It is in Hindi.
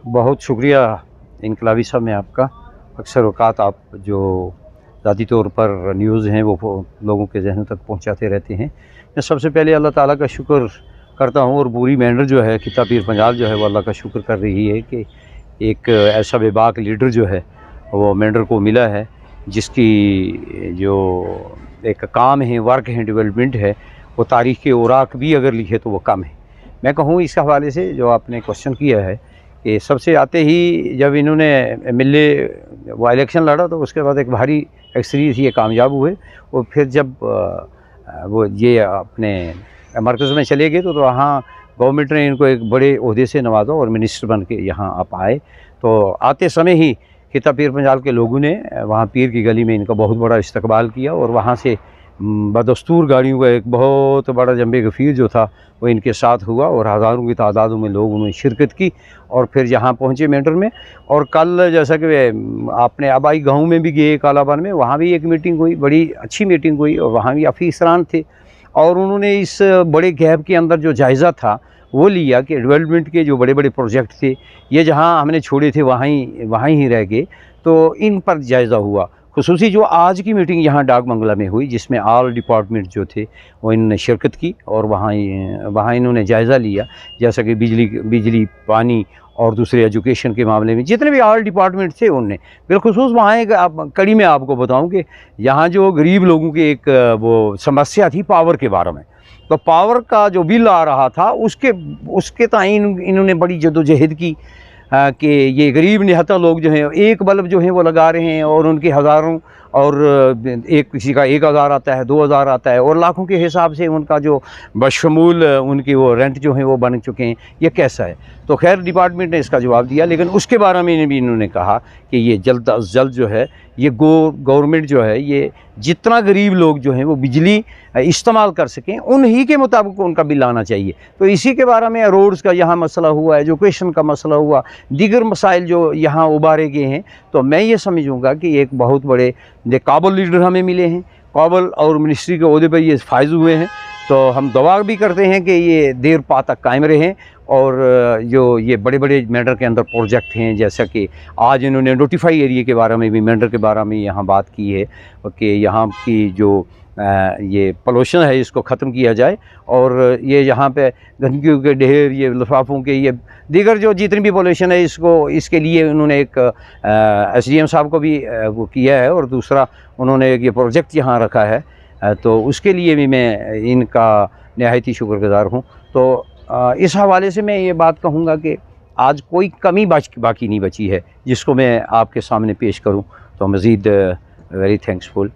बहुत शुक्रिया इनकलाबी साहब मैं आपका। अक्सर औक़ात आप जो ज़ाती तौर पर न्यूज़ हैं वो लोगों के ज़हनों तक पहुंचाते रहते हैं। मैं सबसे पहले अल्लाह ताला का शुक्र करता हूं, और पूरी मेंढर जो है खिता पीर पंजाल जो है वो अल्लाह का शुक्र कर रही है कि एक ऐसा बेबाक लीडर जो है वो मेंढर को मिला है, जिसकी जो एक काम है, वर्क है, डेवलपमेंट है, वो तारीख़ के औराक भी अगर लिखे तो वो कम है। मैं कहूँ इस हवाले से जो आपने क्वेश्चन किया है कि सबसे आते ही जब इन्होंने मिले वो इलेक्शन लड़ा तो उसके बाद एक भारी एक्सरीज ये कामयाब हुए, और फिर जब वो ये अपने मरकज़ में चले गए तो वहाँ गवर्नमेंट ने इनको एक बड़े ओहदे से नवाजा और मिनिस्टर बन के यहाँ आप आए। तो आते समय ही खिता पीर पंजाल के लोगों ने वहाँ पीर की गली में इनका बहुत बड़ा इस्तकबाल किया, और वहाँ से बदस्तूर गाड़ियों का एक बहुत बड़ा जंबे गफ़ीर जो था वो इनके साथ हुआ, और हज़ारों की तादाद में लोग उन्होंने शिरकत की और फिर यहाँ पहुँचे मेंढर में। और कल जैसा कि आपने आबाई गाँव में भी गए कालाबान में, वहाँ भी एक मीटिंग हुई, बड़ी अच्छी मीटिंग हुई, और वहाँ भी अफीसरान थे, और उन्होंने इस बड़े गैप के अंदर जो जायज़ा था वो लिया कि डेवलपमेंट के जो बड़े बड़े प्रोजेक्ट थे ये जहाँ हमने छोड़े थे वहाँ ही रह गए, तो इन पर जायज़ा हुआ। खुसूसी जो आज की मीटिंग यहाँ डाक बंगला में हुई, जिसमें ऑल डिपार्टमेंट जो थे वो इन्होंने शिरकत की, और वहाँ इन्होंने जायज़ा लिया, जैसा कि बिजली पानी और दूसरे एजुकेशन के मामले में जितने भी ऑल डिपार्टमेंट थे उनने बिलखुसूस वहाँ एक कड़ी में आपको बताऊँ कि यहाँ जो गरीब लोगों की एक वो समस्या थी पावर के बारे में, तो पावर का जो बिल आ रहा था उसके ताईन इन्होंने बड़ी जद्दोजहद की कि ये गरीब निहत्ता लोग जो हैं एक बल्ब जो है वो लगा रहे हैं, और उनके हज़ारों और एक किसी का 1000 आता है, 2000 आता है, और लाखों के हिसाब से उनका जो बशमूल उनकी वो रेंट जो है वो बन चुके हैं। ये कैसा है? तो खैर डिपार्टमेंट ने इसका जवाब दिया, लेकिन उसके बारे में भी इन्होंने कहा कि ये जल्द अज जल्द जो है ये गवर्नमेंट जो है ये जितना गरीब लोग जो हैं वो बिजली इस्तेमाल कर सकें उन्हीं के मुताबिक उनका बिल आना चाहिए। तो इसी के बारे में रोड्स का यहाँ मसला हुआ, एजुकेशन का मसला हुआ, दीगर मसाइल जो यहाँ उबारे गए हैं। तो मैं ये समझूँगा कि एक बहुत बड़े काबिल लीडर हमें मिले हैं, काबिल और मिनिस्ट्री के ओहदे पर ये फायज हुए हैं। तो हम दुआ भी करते हैं कि ये देर पा तक कायम रहें, और जो ये बड़े बड़े मेंढर के अंदर प्रोजेक्ट हैं, जैसा कि आज इन्होंने नोटिफाई एरिया के बारे में भी मेंढर के बारे में यहाँ बात की है कि यहाँ की जो ये पोल्यूशन है इसको ख़त्म किया जाए, और ये यहाँ पे गंदगियों के ढेर, ये लिफाफों के, ये दीगर जो जितनी भी पोल्यूशन है इसके लिए उन्होंने एक SDM साहब को भी वो किया है, और दूसरा उन्होंने एक ये प्रोजेक्ट यहाँ रखा है। तो उसके लिए भी मैं इनका नहायत ही शुक्रगुज़ार हूँ। तो इस हवाले से मैं ये बात कहूँगा कि आज कोई कमी बाकी नहीं बची है जिसको मैं आपके सामने पेश करूँ। तो मज़ीद वेरी थैंक्सफुल।